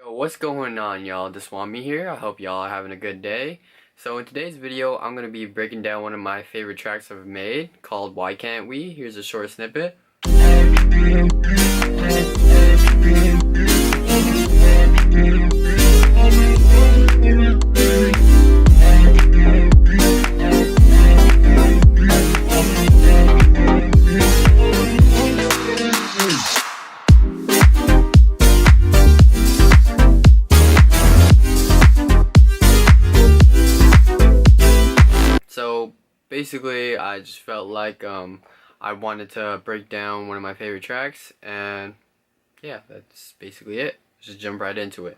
Yo, what's going on, y'all? DeSwami here. I hope y'all are having a good day. So in today's video, I'm going to be breaking down one of my favorite tracks I've made called Why Can't We? Here's a short snippet. So basically, I just felt like I wanted to break down one of my favorite tracks, and yeah, that's basically it. Just jump right into it.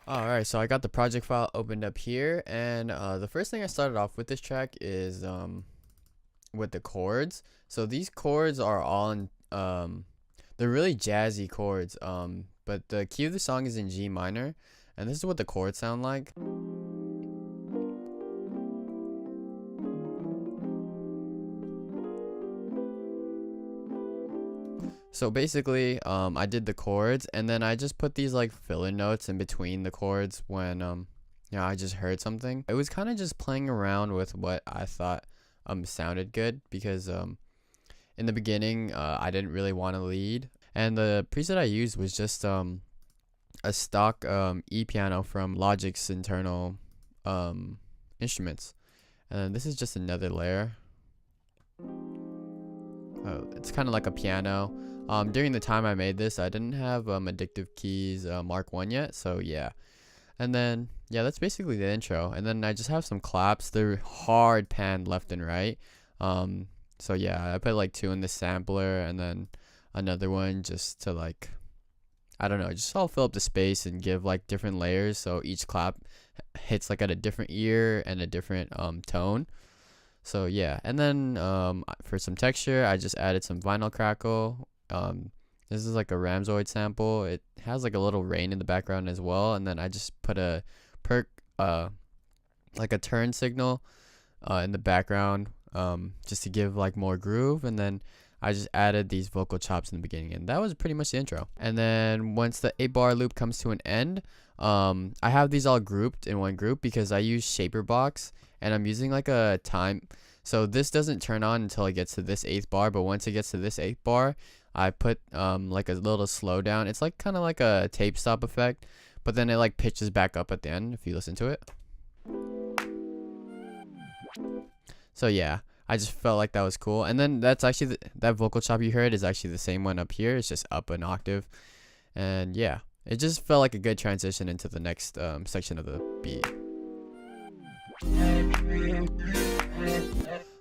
Alright, so I got the project file opened up here, and the first thing I started off with this track is with the chords. So these chords are all in, they're really jazzy chords, but the key of the song is in G minor, and this is what the chords sound like. So basically, I did the chords, and then I just put these like filler notes in between the chords when I just heard something. It was kind of just playing around with what I thought sounded good, because in the beginning I didn't really want to lead, and the preset I used was just a stock E piano from Logic's internal instruments, and this is just another layer. It's kind of like a piano. During the time I made this, I didn't have Addictive Keys Mark 1 yet, so yeah. And then, yeah, that's basically the intro. And then I just have some claps. They're hard panned left and right. So yeah, I put like 2 in the sampler, and then another one just to like, I don't know, just all fill up the space and give like different layers, so each clap hits like at a different ear and a different tone. So yeah, and then for some texture, I just added some vinyl crackle. This is like a Ramzoid sample. It has like a little rain in the background as well, and then I just put a like a turn signal in the background, just to give like more groove, and then I just added these vocal chops in the beginning, and that was pretty much the intro. And then once the 8-bar loop comes to an end, I have these all grouped in one group because I use Shaper Box, and I'm using like a time. So this doesn't turn on until it gets to this 8th bar, but once it gets to this 8th bar, I put like a little slowdown. It's like kind of like a tape stop effect, but then it like pitches back up at the end if you listen to it. So yeah, I just felt like that was cool. And then that's actually that vocal chop you heard is actually the same one up here. It's just up an octave, and yeah, it just felt like a good transition into the next section of the beat.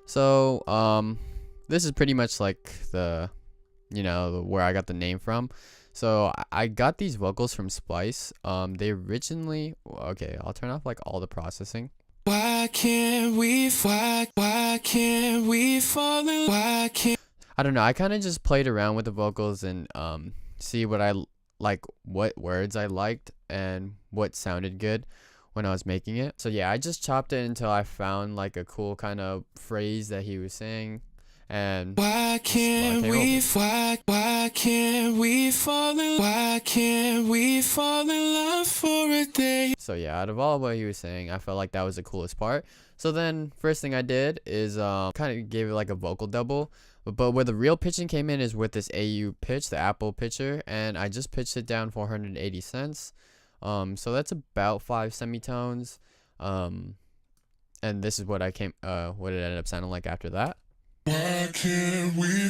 So this is pretty much like the where I got the name from. So I got these vocals from Splice. They originally, okay, I'll turn off like all the processing. Why can't we fall in? Why can't I don't know, I kind of just played around with the vocals and see what I like, what words I liked and what sounded good when I was making it. So yeah, I just chopped it until I found like a cool kind of phrase that he was saying. And why can't we fall in love for a day? So yeah, out of all what he was saying, I felt like that was the coolest part. So then first thing I did is kind of gave it like a vocal double, but where the real pitching came in is with this AU pitch, the Apple pitcher, and I just pitched it down 480 cents. So that's about 5 semitones, and this is what what it ended up sounding like after that. Why can't we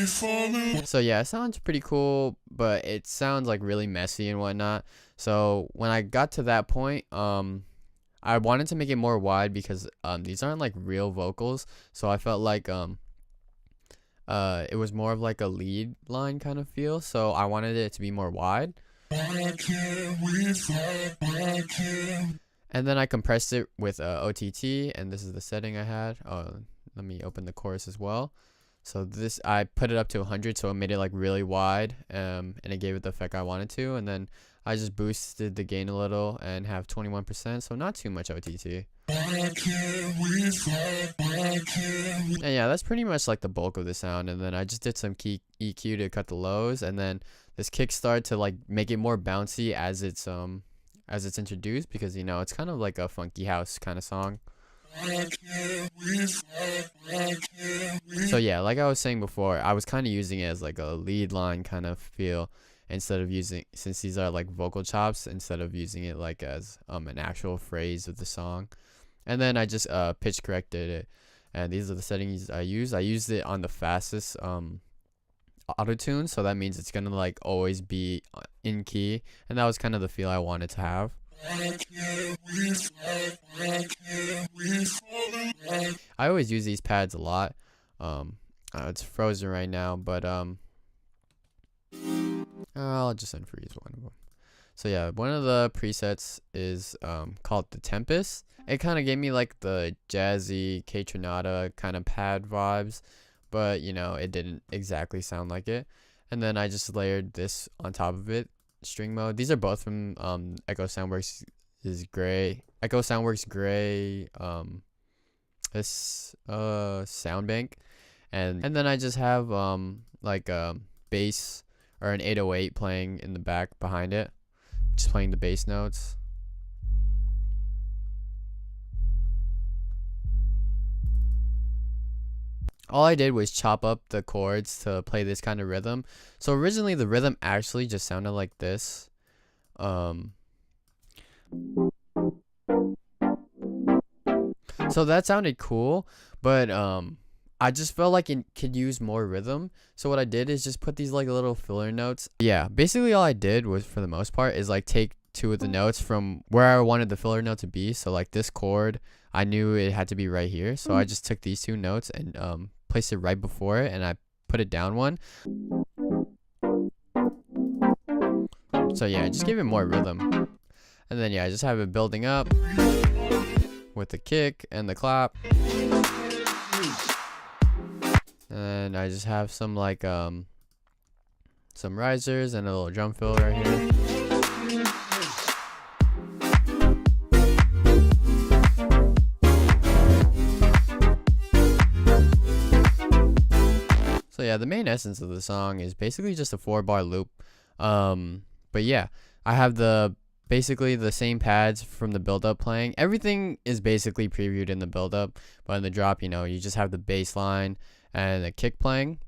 fall? So yeah, it sounds pretty cool, but it sounds like really messy and whatnot. So when I got to that point, I wanted to make it more wide because these aren't like real vocals, so I felt like it was more of like a lead line kind of feel, so I wanted it to be more wide. Why can't we fall? And then I compressed it with OTT, and this is the setting I had. Oh, let me open the chorus as well. So this, I put it up to 100, so it made it like really wide, and it gave it the effect I wanted to. And then I just boosted the gain a little and have 21%, so not too much OTT. And yeah, that's pretty much like the bulk of the sound. And then I just did some key EQ to cut the lows, and then this kickstart to like make it more bouncy as it's introduced, because you know it's kind of like a funky house kind of song. So yeah, like I was saying before, I was kind of using it as like a lead line kind of feel, instead of using, since these are like vocal chops, instead of using it like as an actual phrase of the song. And then I just pitch corrected it, and these are the settings I used. I used it on the fastest auto tune, so that means it's gonna like always be in key, and that was kind of the feel I wanted to have. I always use these pads a lot. It's frozen right now, but I'll just unfreeze one of them. So yeah, one of the presets is called the Tempest. It kind of gave me like the jazzy K-Tronada kind of pad vibes, but you know, it didn't exactly sound like it. And then I just layered this on top of it, string mode. These are both from Echo Soundworks Gray this sound bank. And then I just have like a bass or an 808 playing in the back behind it, just playing the bass notes. All I did was chop up the chords to play this kind of rhythm. So originally the rhythm actually just sounded like this. So that sounded cool, but I just felt like it could use more rhythm. So what I did is just put these like little filler notes. Yeah, basically all I did was, for the most part, is like take two of the notes from where I wanted the filler note to be. So like this chord, I knew it had to be right here, so I just took these two notes and placed it right before it, and I put it down one. So yeah, just give it more rhythm. And then yeah, I just have it building up with the kick and the clap. And I just have some like some risers and a little drum fill right here. So yeah, the main essence of the song is basically just a 4-bar loop. But yeah, I have basically the same pads from the build-up playing. Everything is basically previewed in the build-up, but in the drop, you know, you just have the bass line and the kick playing.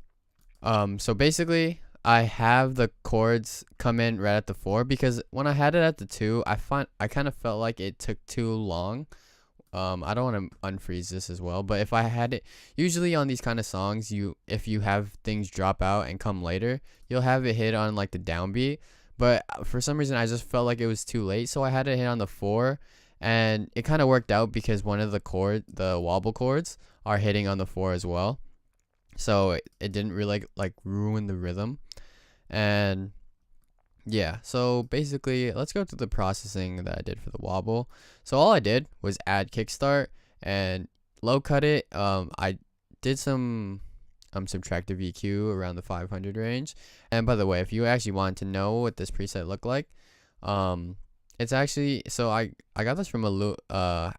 So basically, I have the chords come in right at the 4, because when I had it at the 2, I kind of felt like it took too long. I don't want to unfreeze this as well, but if I had it, usually on these kind of songs, if you have things drop out and come later, you'll have it hit on like the downbeat. But for some reason, I just felt like it was too late, so I had it hit on the 4, and it kind of worked out because one of the wobble chords, are hitting on the 4 as well. So it didn't really like ruin the rhythm. And yeah, so basically, let's go through the processing that I did for the wobble. So all I did was add kickstart and low cut it. I did some subtractive EQ around the 500 range. And by the way, if you actually want to know what this preset looked like, it's actually, so I got this from a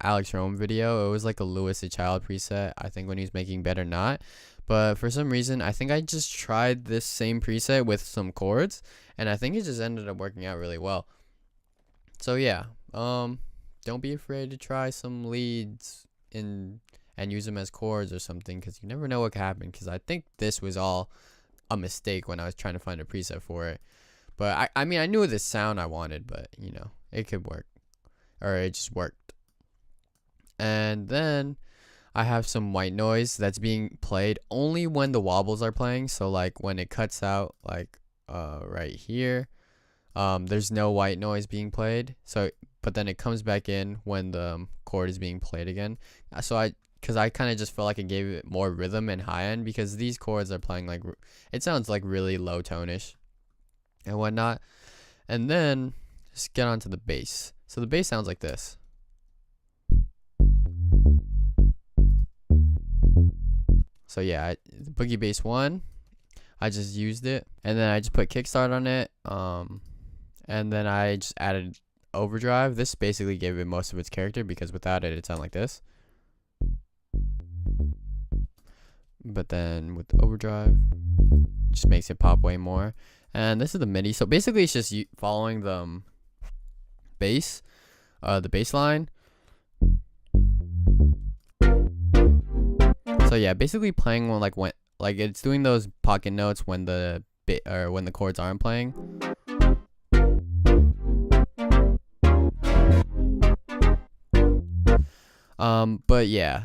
Alex Rome video. It was like a Louis the Child preset, I think, when he was making Better Not. But for some reason, I think I just tried this same preset with some chords, and I think it just ended up working out really well. So yeah, don't be afraid to try some leads and use them as chords or something, because you never know what could happen. Because I think this was all a mistake when I was trying to find a preset for it. But I mean, I knew the sound I wanted, but you know, it could work, or it just worked. And then I have some white noise that's being played only when the wobbles are playing. So like when it cuts out, like right here, there's no white noise being played. So but then it comes back in when the chord is being played again. So because I kind of just felt like it gave it more rhythm and high end, because these chords are playing like, it sounds like really low tone-ish and whatnot. And then just get onto the bass. So the bass sounds like this. So yeah, boogie bass 1, I just used it, and then I just put kickstart on it, and then I just added overdrive. This basically gave it most of its character, because without it, it'd sound like this. But then with the overdrive, just makes it pop way more. And this is the MIDI. So basically, it's just following the bass, the bass line. So yeah, basically playing when it's doing those pocket notes when the when the chords aren't playing. But yeah,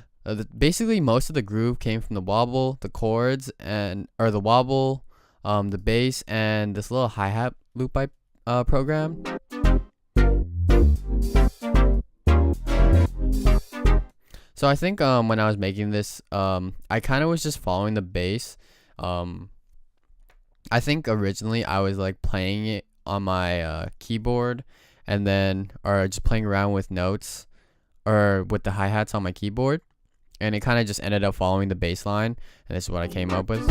basically most of the groove came from the wobble, the chords, the wobble, the bass, and this little hi-hat loop I programmed. So I think when I was making this, I kind of was just following the bass. I think originally I was like playing it on my keyboard, and then or just playing around with notes or with the hi-hats on my keyboard, and it kind of just ended up following the bass line, and this is what I came up with.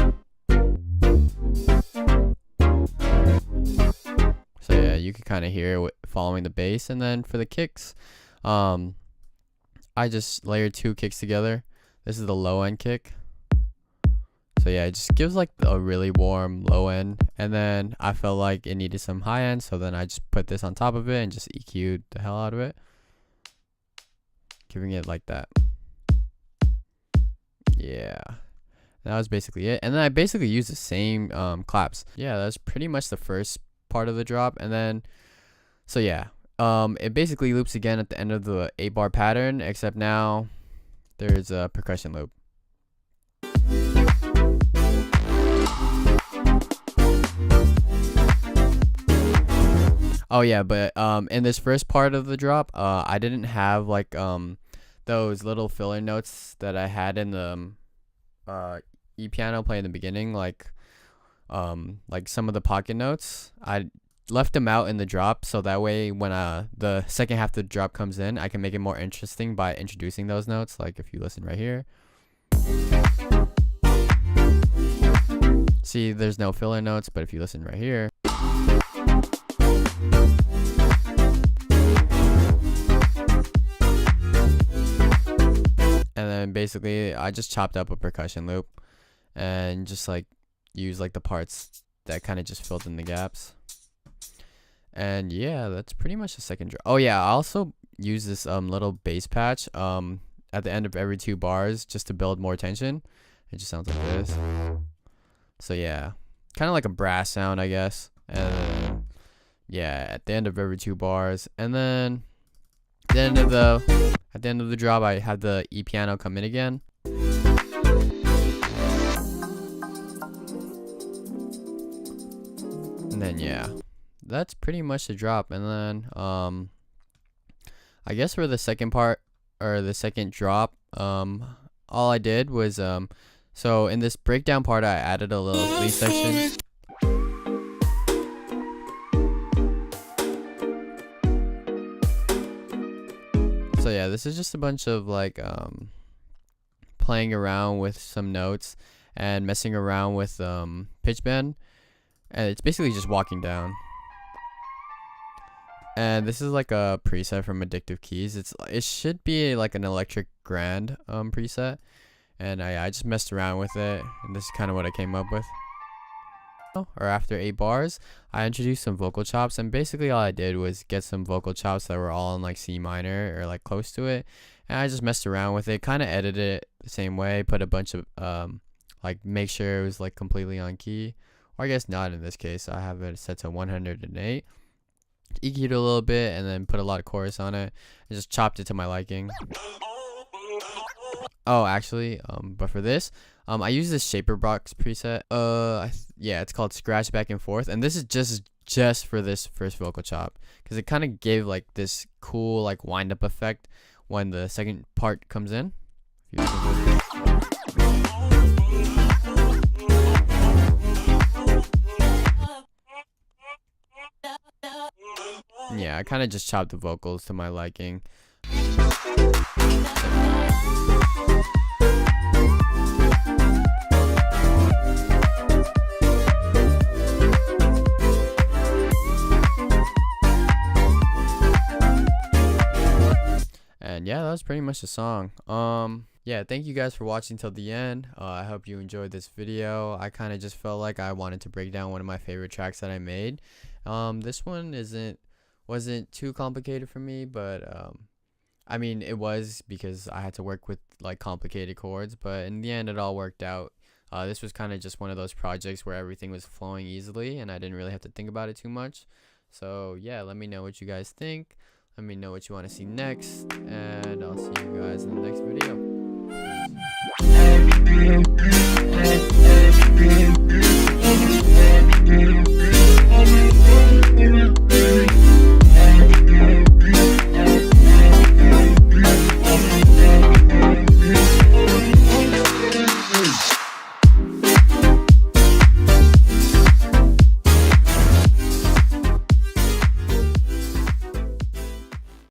So yeah, you can kind of hear it following the bass. And then for the kicks, I just layered 2 kicks together. This is the low end kick. So yeah, it just gives like a really warm low end, and then I felt like it needed some high end, so then I just put this on top of it and just EQ'd the hell out of it, giving it like that. Yeah, that was basically it. And then I basically used the same claps. Yeah, that's pretty much the first part of the drop. And then so yeah, it basically loops again at the end of the 8-bar pattern, except now there's a percussion loop. Oh yeah, but in this first part of the drop, I didn't have like those little filler notes that I had in the E piano play in the beginning, like some of the pocket notes. I left them out in the drop, so that way when the second half of the drop comes in, I can make it more interesting by introducing those notes. Like if you listen right here, see there's no filler notes, but if you listen right here, and then basically I just chopped up a percussion loop and just like use like the parts that kind of just filled in the gaps. And yeah, that's pretty much the second drop. Oh yeah, I also use this little bass patch at the end of every 2 bars just to build more tension. It just sounds like this. So yeah, kind of like a brass sound, I guess. And then, yeah, at the end of every 2 bars, and then at the end of the drop, I had the E piano come in again. And then yeah, that's pretty much the drop. And then I guess for the second part, or the second drop, all I did was so in this breakdown part, I added a little lead section. So yeah, this is just a bunch of like playing around with some notes and messing around with pitch bend, and it's basically just walking down. And this is like a preset from Addictive Keys. It should be like an electric grand preset, and I just messed around with it, and this is kind of what I came up with. Or after 8 bars, I introduced some vocal chops, and basically all I did was get some vocal chops that were all in like C minor or like close to it, and I just messed around with it, kind of edited it the same way, put a bunch of like make sure it was like completely on key, or I guess not in this case. I have it set to 108, EQ'd a little bit, and then put a lot of chorus on it, and just chopped it to my liking. Oh, actually, but for this, I use this shaper box preset. Yeah, it's called Scratch Back and Forth, and this is just for this first vocal chop, because it kind of gave like this cool like wind up effect when the second part comes in. Yeah, I kind of just chopped the vocals to my liking. And yeah, that was pretty much the song. Yeah, thank you guys for watching till the end. I hope you enjoyed this video. I kind of just felt like I wanted to break down one of my favorite tracks that I made. This one wasn't too complicated for me, but I mean, it was because I had to work with like complicated chords, but in the end it all worked out. This was kind of just one of those projects where everything was flowing easily and I didn't really have to think about it too much. So yeah, let me know what you guys think. Let me know what you want to see next, and I'll see you guys in the next video.